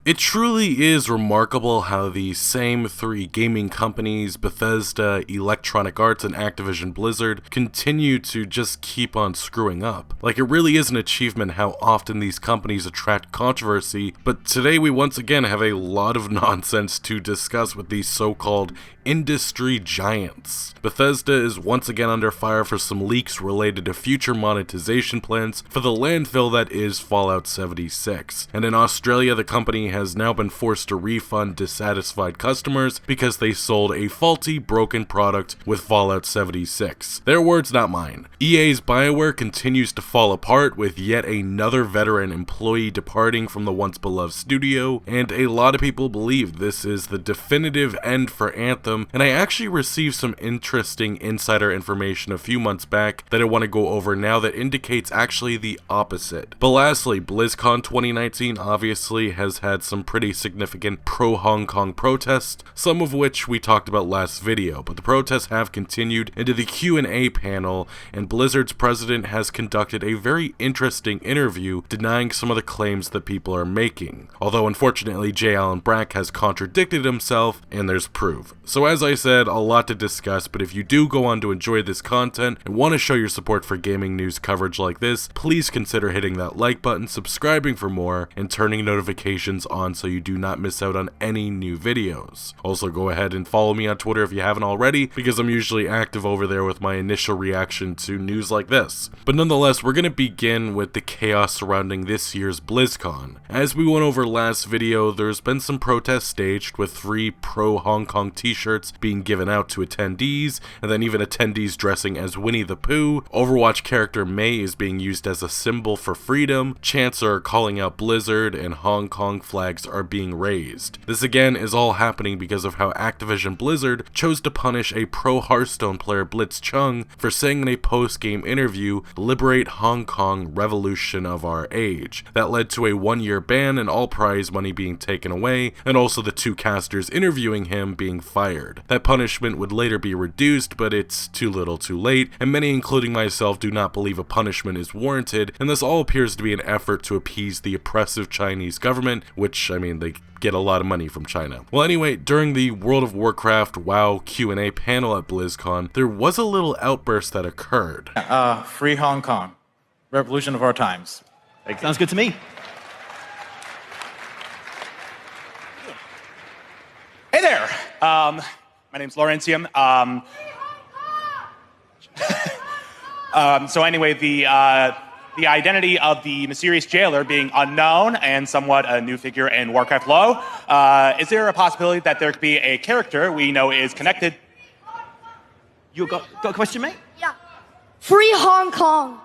It truly is remarkable how the same three gaming companies, Bethesda, Electronic Arts, and Activision Blizzard, continue to just keep on screwing up. Like, it really is an achievement how often these companies attract controversy, but today we once again have a lot of nonsense to discuss with these so-called industry giants. Bethesda is once again under fire for some leaks related to future monetization plans for the landfill that is Fallout 76. And in Australia, the company has now been forced to refund dissatisfied customers because they sold a faulty, broken product with Fallout 76. Their words, not mine. EA's BioWare continues to fall apart with yet another veteran employee departing from the once beloved studio, and a lot of people believe this is the definitive end for Anthem, and I actually received some interesting insider information a few months back that I want to go over now that indicates actually the opposite. But lastly, BlizzCon 2019 obviously has had some pretty significant pro-Hong Kong protests, some of which we talked about last video, but the protests have continued into the Q&A panel, and Blizzard's president has conducted a very interesting interview denying some of the claims that people are making. Although unfortunately J. Allen Brack has contradicted himself, and there's proof. So as I said, a lot to discuss, but if you do go on to enjoy this content and want to show your support for gaming news coverage like this, please consider hitting that like button, subscribing for more, and turning notifications on so you do not miss out on any new videos. Also, go ahead and follow me on Twitter if you haven't already, because I'm usually active over there with my initial reaction to news like this. But nonetheless, we're going to begin with the chaos surrounding this year's BlizzCon. As we went over last video, there's been some protests staged with 3 pro-Hong Kong t-shirts being given out to attendees, and then even attendees dressing as Winnie the Pooh. Overwatch character Mei is being used as a symbol for freedom, chants are calling out Blizzard, and Hong Kong flags are being raised. This again is all happening because of how Activision Blizzard chose to punish a pro-Hearthstone player Blitz Chung for saying in a post-game interview, "Liberate Hong Kong, revolution of our age." That led to a 1-year ban and all prize money being taken away, and also the 2 casters interviewing him being fired. That punishment would later be reduced, but it's too little too late, and many including myself do not believe a punishment is warranted, and this all appears to be an effort to appease the oppressive Chinese government, which, I mean, they get a lot of money from China. Well anyway, during the World of Warcraft WoW Q&A panel at BlizzCon, there was a little outburst that occurred. Free Hong Kong. Revolution of our times. Sounds good to me. Hey there! My name's Laurentium. So anyway, the identity of the mysterious jailer being unknown and somewhat a new figure in Warcraft LoW, is there a possibility that there could be a character we know is connected? You got a question, mate? Yeah. Free Hong Kong.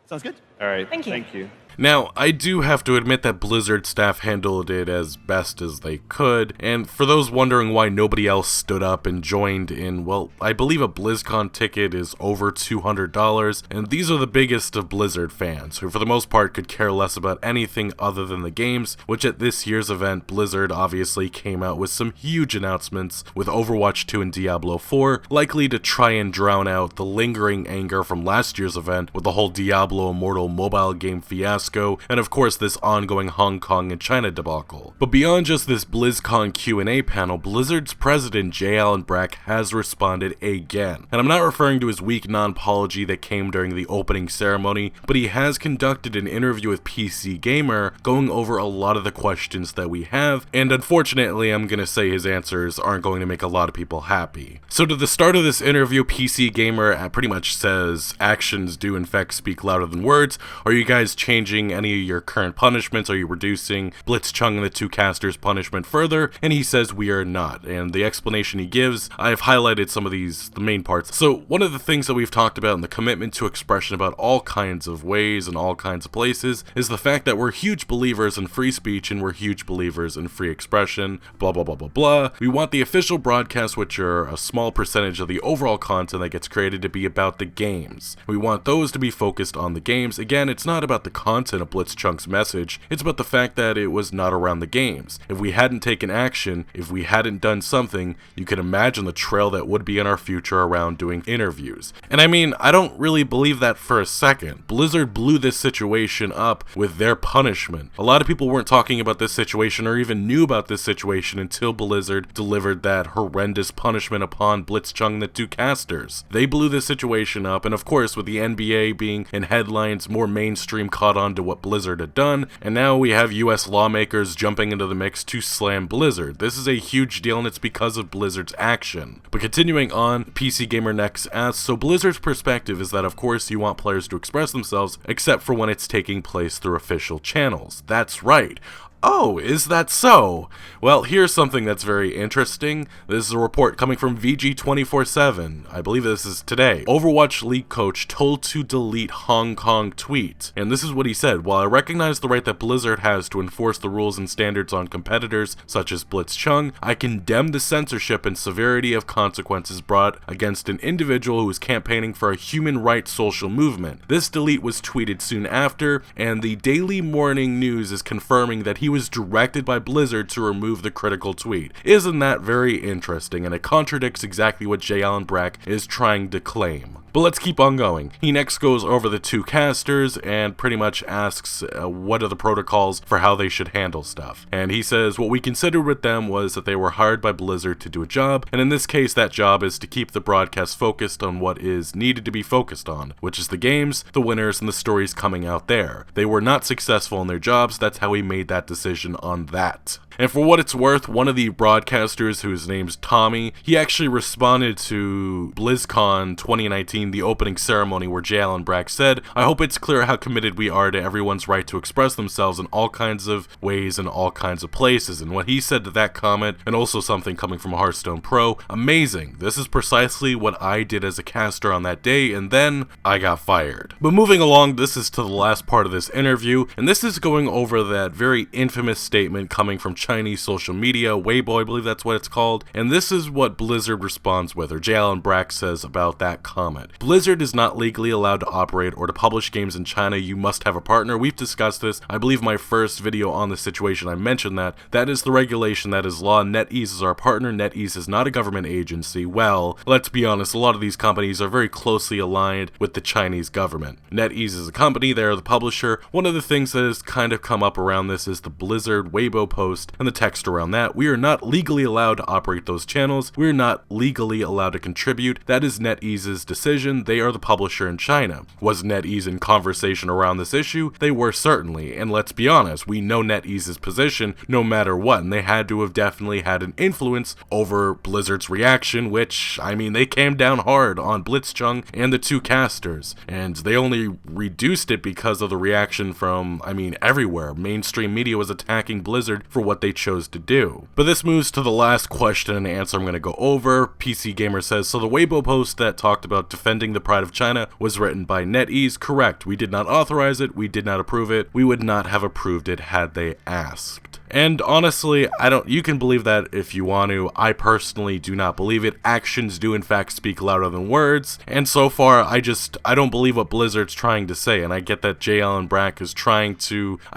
Sounds good. All right, Thank you. Thank you. Now, I do have to admit that Blizzard staff handled it as best as they could, and for those wondering why nobody else stood up and joined in, well, I believe a BlizzCon ticket is over $200, and these are the biggest of Blizzard fans, who for the most part could care less about anything other than the games, which at this year's event, Blizzard obviously came out with some huge announcements, with Overwatch 2 and Diablo 4, likely to try and drown out the lingering anger from last year's event with the whole Diablo Immortal mobile game fiasco, and of course this ongoing Hong Kong and China debacle. But beyond just this BlizzCon Q&A panel, Blizzard's president J. Allen Brack has responded again. And I'm not referring to his weak non-apology that came during the opening ceremony, but he has conducted an interview with PC Gamer going over a lot of the questions that we have, and unfortunately I'm gonna say his answers aren't going to make a lot of people happy. So to the start of this interview, PC Gamer pretty much says, actions do in fact speak louder than words. Are you guys changing any of your current punishments? Are you reducing Blitz Chung and the 2 casters punishment further? And he says we are not, and the explanation he gives, I've highlighted some of these, the main parts. So one of the things that we've talked about in the commitment to expression about all kinds of ways and all kinds of places is the fact that we're huge believers in free speech and we're huge believers in free expression, blah blah blah blah blah. We want the official broadcasts, which are a small percentage of the overall content that gets created, to be about the games. We want those to be focused on the games. Again, it's not about the content content of Blitzchunk's message, it's about the fact that it was not around the games. If we hadn't taken action, if we hadn't done something, you can imagine the trail that would be in our future around doing interviews. And I mean, I don't really believe that for a second. Blizzard blew this situation up with their punishment. A lot of people weren't talking about this situation or even knew about this situation until Blizzard delivered that horrendous punishment upon Blitzchung and the two casters. They blew this situation up, and of course with the NBA being in headlines, more mainstream caught on to what Blizzard had done, and now we have US lawmakers jumping into the mix to slam Blizzard. This is a huge deal, and it's because of Blizzard's action. But continuing on, PC Gamer next asks, so Blizzard's perspective is that of course you want players to express themselves, except for when it's taking place through official channels. That's right. Oh, is that so? Well, here's something that's very interesting. This is a report coming from VG247. I believe this is today. Overwatch League coach told to delete Hong Kong tweet. And this is what he said. While I recognize the right that Blizzard has to enforce the rules and standards on competitors such as Blitzchung, I condemn the censorship and severity of consequences brought against an individual who is campaigning for a human rights social movement. This delete was tweeted soon after, and the Daily Morning News is confirming that he was directed by Blizzard to remove the critical tweet. Isn't that very interesting? And it contradicts exactly what J. Allen Brack is trying to claim. But let's keep on going. He next goes over the two casters and pretty much asks what are the protocols for how they should handle stuff. And he says what we considered with them was that they were hired by Blizzard to do a job, and in this case that job is to keep the broadcast focused on what is needed to be focused on, which is the games, the winners, and the stories coming out there. They were not successful in their jobs, that's how he made that decision on that. And for what it's worth, one of the broadcasters, whose name's Tommy, he actually responded to BlizzCon 2019, the opening ceremony, where J. Allen Brack said, I hope it's clear how committed we are to everyone's right to express themselves in all kinds of ways and all kinds of places. And what he said to that comment, and also something coming from Hearthstone Pro, amazing. This is precisely what I did as a caster on that day, and then I got fired. But moving along, this is to the last part of this interview, and this is going over that very infamous statement coming from Chinese social media, Weibo, I believe that's what it's called, and this is what Blizzard responds with, or J. Allen Brack says about that comment. Blizzard is not legally allowed to operate or to publish games in China. You must have a partner. We've discussed this. I believe my first video on the situation I mentioned that. That is the regulation, that is law. NetEase is our partner. NetEase is not a government agency. Well, let's be honest, a lot of these companies are very closely aligned with the Chinese government. NetEase is a company, they are the publisher. One of the things that has kind of come up around this is the Blizzard Weibo post and the text around that. We are not legally allowed to operate those channels. We are not legally allowed to contribute. That is NetEase's decision. They are the publisher in China. Was NetEase in conversation around this issue? They were certainly, and let's be honest, we know NetEase's position no matter what, and they had to have definitely had an influence over Blizzard's reaction, which, I mean, they came down hard on Blitzchung and the two casters, and they only reduced it because of the reaction from, I mean, everywhere. Mainstream media was attacking Blizzard for what they chose to do. But this moves to the last question and answer I'm going to go over. PC Gamer says, so the Weibo post that talked about defending the pride of China was written by NetEase. Correct. We did not authorize it. We did not approve it. We would not have approved it had they asked. And honestly, you can believe that if you want to. I personally do not believe it. Actions do in fact speak louder than words. And so far, I don't believe what Blizzard's trying to say. And I get that J. Allen Brack is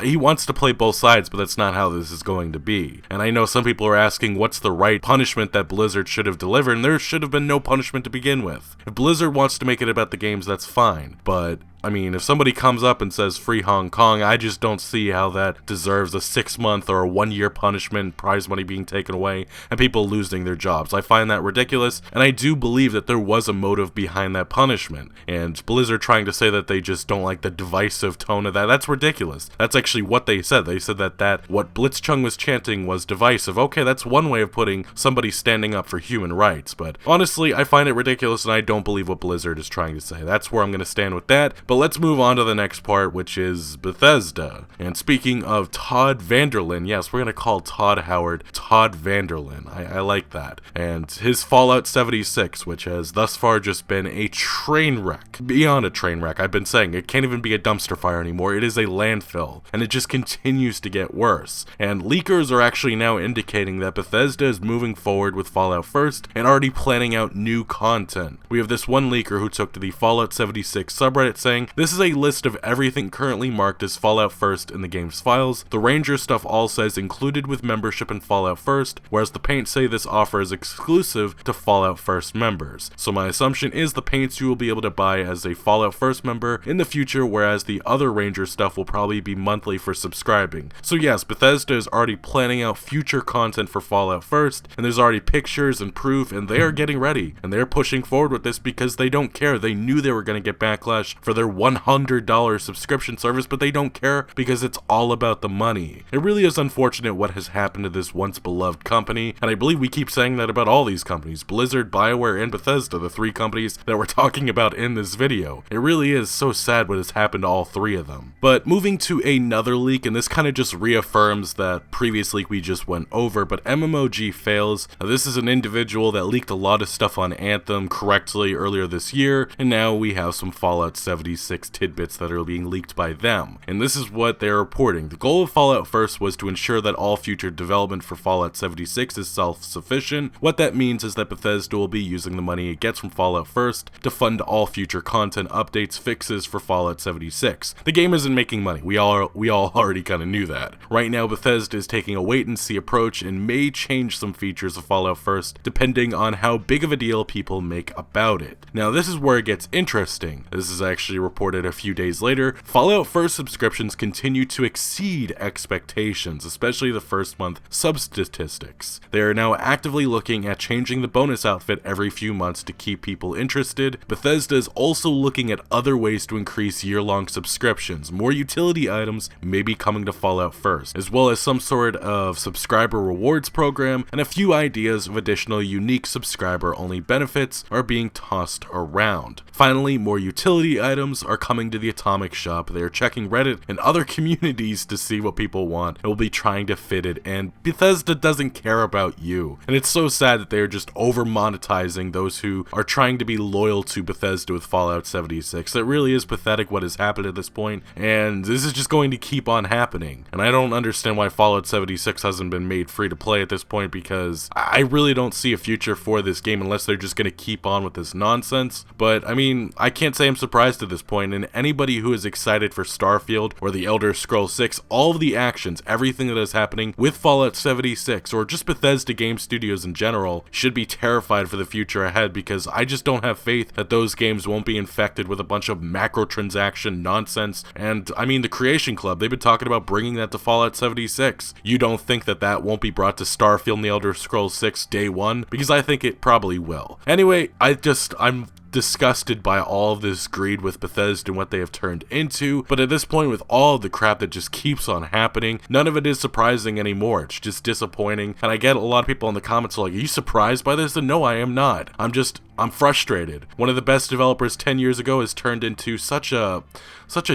he wants to play both sides, but that's not how this is going to be. And I know some people are asking what's the right punishment that Blizzard should have delivered, and there should have been no punishment to begin with. If Blizzard wants to make it about the games, that's fine. But I mean, if somebody comes up and says free Hong Kong, I just don't see how that deserves a 6-month or a 1-year punishment, prize money being taken away, and people losing their jobs. I find that ridiculous, and I do believe that there was a motive behind that punishment. And Blizzard trying to say that they just don't like the divisive tone of that, that's ridiculous. That's actually what they said. They said that what Blitzchung was chanting was divisive. Okay, that's one way of putting somebody standing up for human rights, but honestly, I find it ridiculous, and I don't believe what Blizzard is trying to say. That's where I'm going to stand with that. But let's move on to the next part, which is Bethesda. And speaking of Todd Vanderlyn, yes, we're going to call Todd Howard Todd Vanderlyn. I like that. And his Fallout 76, which has thus far just been a train wreck. Beyond a train wreck, I've been saying, it can't even be a dumpster fire anymore. It is a landfill, and it just continues to get worse. And leakers are actually now indicating that Bethesda is moving forward with Fallout first and already planning out new content. We have this one leaker who took to the Fallout 76 subreddit saying, saying, this is a list of everything currently marked as Fallout First in the game's files. The Ranger stuff all says included with membership in Fallout First, whereas the paints say this offer is exclusive to Fallout First members. So my assumption is the paints you will be able to buy as a Fallout First member in the future, whereas the other Ranger stuff will probably be monthly for subscribing. So yes, Bethesda is already planning out future content for Fallout First, and there's already pictures and proof, and they are getting ready, and they're pushing forward with this because they don't care. They knew they were going to get backlash for their $100 subscription service, but they don't care because it's all about the money. It really is unfortunate what has happened to this once beloved company, and I believe we keep saying that about all these companies, Blizzard, BioWare, and Bethesda, the three companies that we're talking about in this video. It really is so sad what has happened to all three of them. But moving to another leak, and this kind of just reaffirms that previous leak we just went over, but MMOG Fails. Now, this is an individual that leaked a lot of stuff on Anthem correctly earlier this year, and now we have some Fallout 76 tidbits that are being leaked by them. And this is what they're reporting. The goal of Fallout First was to ensure that all future development for Fallout 76 is self-sufficient. What that means is that Bethesda will be using the money it gets from Fallout First to fund all future content updates, fixes for Fallout 76. The game isn't making money. We all already kind of knew that. Right now, Bethesda is taking a wait-and-see approach and may change some features of Fallout First depending on how big of a deal people make about it. Now, this is where it gets interesting. This is actually reported a few days later. Fallout First subscriptions continue to exceed expectations, especially the first month sub-statistics. They are now actively looking at changing the bonus outfit every few months to keep people interested. Bethesda is also looking at other ways to increase year-long subscriptions. More utility items may be coming to Fallout First, as well as some sort of subscriber rewards program, and a few ideas of additional unique subscriber-only benefits are being tossed around. Finally, more utility items are coming to the Atomic Shop. They are checking Reddit and other communities to see what people want, and will be trying to fit it, and Bethesda doesn't care about you. And it's so sad that they are just over-monetizing those who are trying to be loyal to Bethesda with Fallout 76. It really is pathetic what has happened at this point, and this is just going to keep on happening. And I don't understand why Fallout 76 hasn't been made free to play at this point, because I really don't see a future for this game unless they're just going to keep on with this nonsense. But I mean, I can't say I'm surprised at this point, and anybody who is excited for Starfield or the Elder Scrolls 6, all of the actions, everything that is happening with Fallout 76, or just Bethesda Game Studios in general, should be terrified for the future ahead, because I just don't have faith that those games won't be infected with a bunch of macrotransaction nonsense. And I mean, the Creation Club, they've been talking about bringing that to Fallout 76. You don't think that that won't be brought to Starfield and the Elder Scrolls 6 day one? Because I think it probably will. Anyway, I'm disgusted by all of this greed with Bethesda and what they have turned into, but at this point, with all of the crap that just keeps on happening, none of it is surprising anymore. It's just disappointing, and I get a lot of people in the comments are like, are you surprised by this? And no, I am not. I'm frustrated. One of the best developers 10 years ago has turned into such a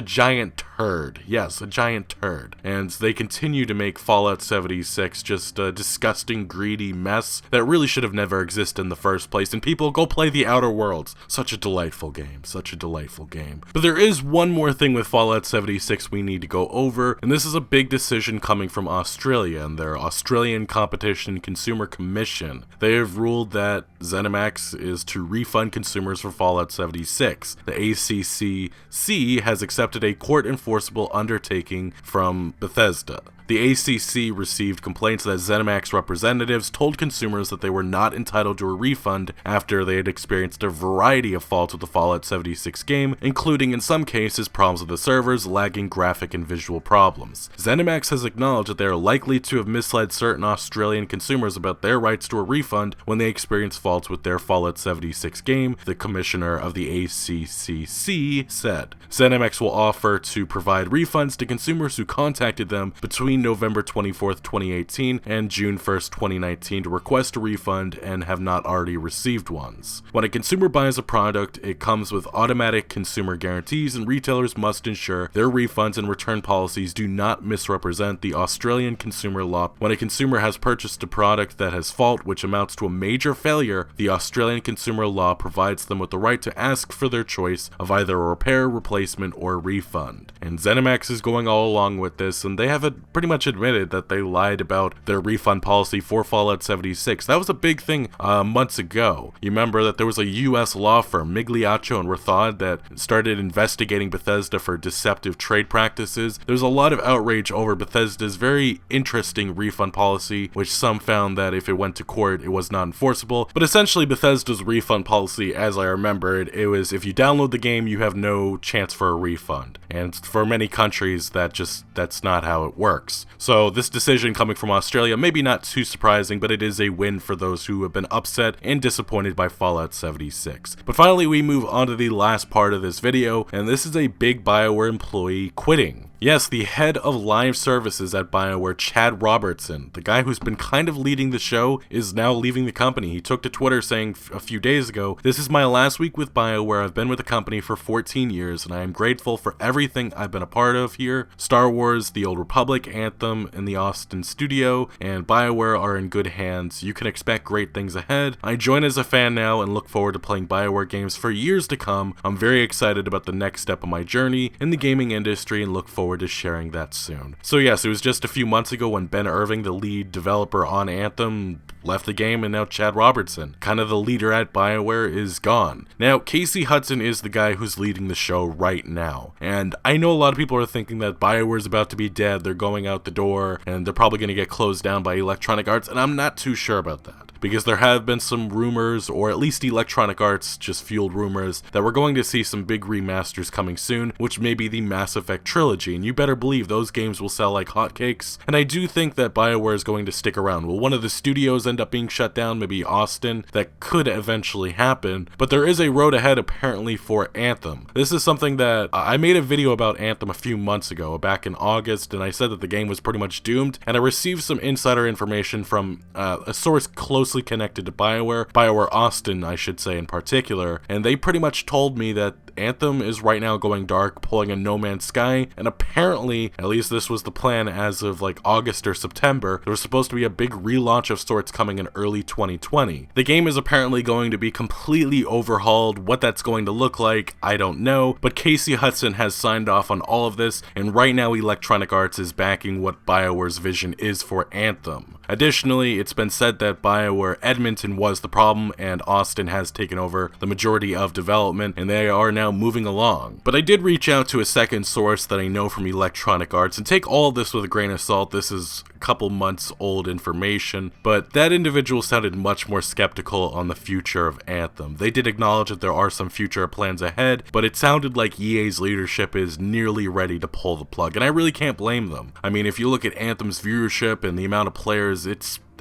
giant turd. Yes, a giant turd. And they continue to make Fallout 76 just a disgusting, greedy mess that really should have never existed in the first place. And people, go play The Outer Worlds. Such a delightful game. Such a delightful game. But there is one more thing with Fallout 76 we need to go over, and this is a big decision coming from Australia and their Australian Competition Consumer Commission. They have ruled that ZeniMax is to refund consumers for Fallout 76. The ACCC has accepted a court-enforceable undertaking from Bethesda. The ACC received complaints that ZeniMax representatives told consumers that they were not entitled to a refund after they had experienced a variety of faults with the Fallout 76 game, including in some cases problems with the servers, lagging graphic and visual problems. ZeniMax has acknowledged that they are likely to have misled certain Australian consumers about their rights to a refund when they experienced faults with their Fallout 76 game, the commissioner of the ACCC said. ZeniMax will offer to provide refunds to consumers who contacted them between November 24th, 2018 and June 1st, 2019 to request a refund and have not already received ones. When a consumer buys a product, it comes with automatic consumer guarantees, and retailers must ensure their refunds and return policies do not misrepresent the Australian consumer law. When a consumer has purchased a product that has fault which amounts to a major failure, the Australian consumer law provides them with the right to ask for their choice of either a repair, replacement, or refund. And ZeniMax is going all along with this, and they have a pretty pretty much admitted that they lied about their refund policy for Fallout 76. That was a big thing months ago. You remember that there was a US law firm, Migliaccio and Rathod, that started investigating Bethesda for deceptive trade practices. There's a lot of outrage over Bethesda's very interesting refund policy, which some found that if it went to court, it was not enforceable. But essentially, Bethesda's refund policy, as I remember it was if you download the game, you have no chance for a refund. And for many countries, that's not how it works. So this decision coming from Australia, maybe not too surprising, but it is a win for those who have been upset and disappointed by Fallout 76. But finally, we move on to the last part of this video, and this is a big BioWare employee quitting. Yes, the head of live services at BioWare, Chad Robertson, the guy who's been kind of leading the show, is now leaving the company. He took to Twitter saying a few days ago, "This is my last week with BioWare. I've been with the company for 14 years, and I am grateful for everything I've been a part of here. Star Wars, The Old Republic, Anthem, and the Austin studio, and BioWare are in good hands. You can expect great things ahead. I join as a fan now and look forward to playing BioWare games for years to come. I'm very excited about the next step of my journey in the gaming industry and look forward to sharing that soon." So yes, it was just a few months ago when Ben Irving, the lead developer on Anthem, left the game, and now Chad Robertson, kind of the leader at BioWare, is gone. Now, Casey Hudson is the guy who's leading the show right now, and I know a lot of people are thinking that BioWare's about to be dead, they're going out the door, and they're probably going to get closed down by Electronic Arts, and I'm not too sure about that. Because there have been some rumors, or at least Electronic Arts just fueled rumors, that we're going to see some big remasters coming soon, which may be the Mass Effect trilogy, and you better believe those games will sell like hotcakes. And I do think that BioWare is going to stick around. Will one of the studios end up being shut down, maybe Austin? That could eventually happen, but there is a road ahead apparently for Anthem. This is something that I made a video about Anthem a few months ago, back in August, and I said that the game was pretty much doomed, and I received some insider information from a source closely connected to BioWare Austin, I should say in particular, and they pretty much told me that Anthem is right now going dark, pulling a No Man's Sky, and apparently, at least this was the plan as of like August or September, there was supposed to be a big relaunch of sorts coming in early 2020. The game is apparently going to be completely overhauled. What that's going to look like, I don't know, but Casey Hudson has signed off on all of this, and right now Electronic Arts is backing what BioWare's vision is for Anthem. Additionally, it's been said that BioWare Edmonton was the problem, and Austin has taken over the majority of development, and they are now moving along. But I did reach out to a second source that I know from Electronic Arts, and take all of this with a grain of salt. This is a couple months old information, but that individual sounded much more skeptical on the future of Anthem. They did acknowledge that there are some future plans ahead, but it sounded like EA's leadership is nearly ready to pull the plug, and I really can't blame them. I mean, if you look at Anthem's viewership and the amount of players,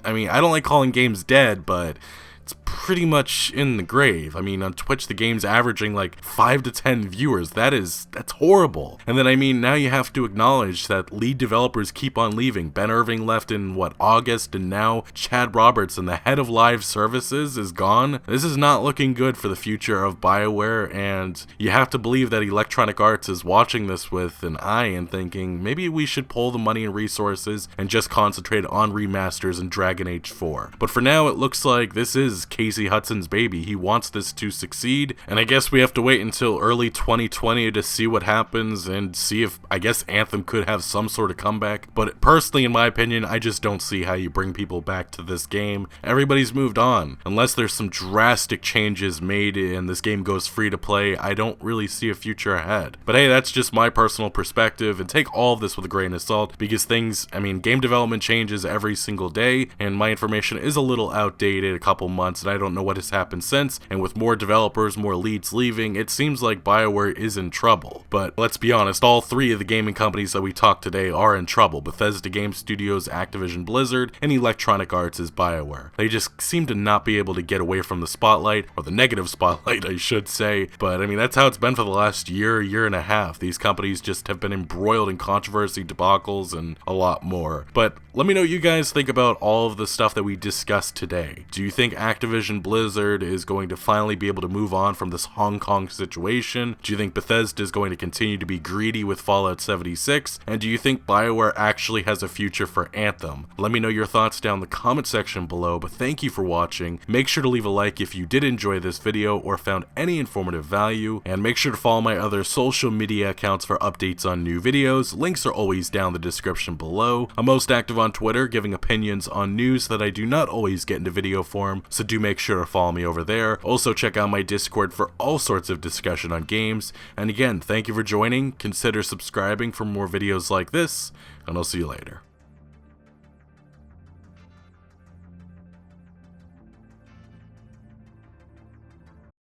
I don't like calling games dead, but it's pretty much in the grave. I mean, on Twitch, the game's averaging like 5 to 10 viewers. That's horrible. And then, I mean, now you have to acknowledge that lead developers keep on leaving. Ben Irving left in, August, and now Chad Robertson, the head of live services, is gone. This is not looking good for the future of BioWare, and you have to believe that Electronic Arts is watching this with an eye and thinking, maybe we should pull the money and resources and just concentrate on remasters and Dragon Age 4. But for now, it looks like this is Casey Hudson's baby. He wants this to succeed, and I guess we have to wait until early 2020 to see what happens and see if, I guess, Anthem could have some sort of comeback. But personally, in my opinion, I just don't see how you bring people back to this game. Everybody's moved on. Unless there's some drastic changes made and this game goes free to play, I don't really see a future ahead. But hey, that's just my personal perspective, and take all of this with a grain of salt, because game development changes every single day, and my information is a little outdated, a couple months, and I don't know what has happened since, and with more developers, more leads leaving, it seems like BioWare is in trouble. But let's be honest, all three of the gaming companies that we talked today are in trouble. Bethesda Game Studios, Activision Blizzard, and Electronic Arts is BioWare. They just seem to not be able to get away from the spotlight, or the negative spotlight, I should say. But I mean, that's how it's been for the last year and a half. These companies just have been embroiled in controversy, debacles, and a lot more. But let me know what you guys think about all of the stuff that we discussed today. Do you think Activision Blizzard is going to finally be able to move on from this Hong Kong situation? Do you think Bethesda is going to continue to be greedy with Fallout 76? And do you think BioWare actually has a future for Anthem? Let me know your thoughts down in the comment section below, but thank you for watching. Make sure to leave a like if you did enjoy this video or found any informative value, and make sure to follow my other social media accounts for updates on new videos. Links are always down in the description below. I'm most active on Twitter, giving opinions on news that I do not always get into video form, so do make sure to follow me over there. Also check out my Discord for all sorts of discussion on games, and again, thank you for joining. Consider subscribing for more videos like this, and I'll see you later.